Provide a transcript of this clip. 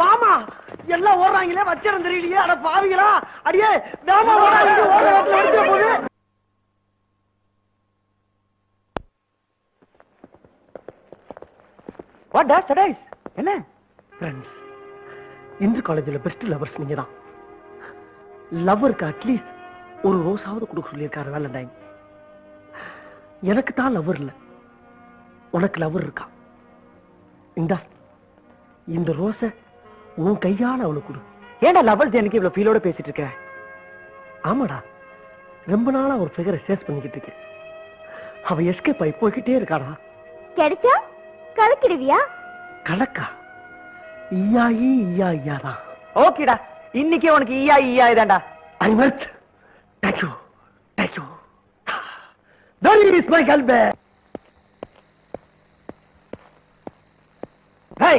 மாமா எல்லாம் ஓடுறாங்களே வச்சிடம் தெரியலையே. அட பாவிங்களா, அடியே தாமா ஓடாதீங்க, ஓட ரோட்ல ஓடிட்டு போகுது. வாட் டாட் சடைஸ் என்ன ஃப்ரெண்ட்ஸ், இந்த காலேஜ்ல பெஸ்ட் லவர்ஸ் நீங்க தான். லவ்வருக்கு அட்லீஸ்ட் ஒரு ரோஸாவது கொடுக்க சொல்லியிருக்காரு வேலண்டைன். எனக்கு தான் லவர் இல்ல, உனக்கு லவர் இருக்கா. இந்த ரோஸ உன் கையால அவளுக்கு கொடு. ஏன்டா லவர்ஸ் எனக்கு இவ்வளவு ஃபீலோட பேசிட்டு இருக்க? ஆமாடா, ரொம்ப நாளா ஒரு ஃபிகரை சேஸ் பண்ணிக்கிட்டு இருக்கேன். அவ எஸ்கேப் ஆகி போய்கிட்டே இருக்காடா. கிடைச்சா கலக்கிடுவியா? கலக்கா ஈயாயி ஈயா ஈயாடா. ஓகேடா, இன்னைக்கே உனக்கு ஈயா ஈயா இதாண்டா. ஐ much thank you thank you. Don't miss my girl. Hey!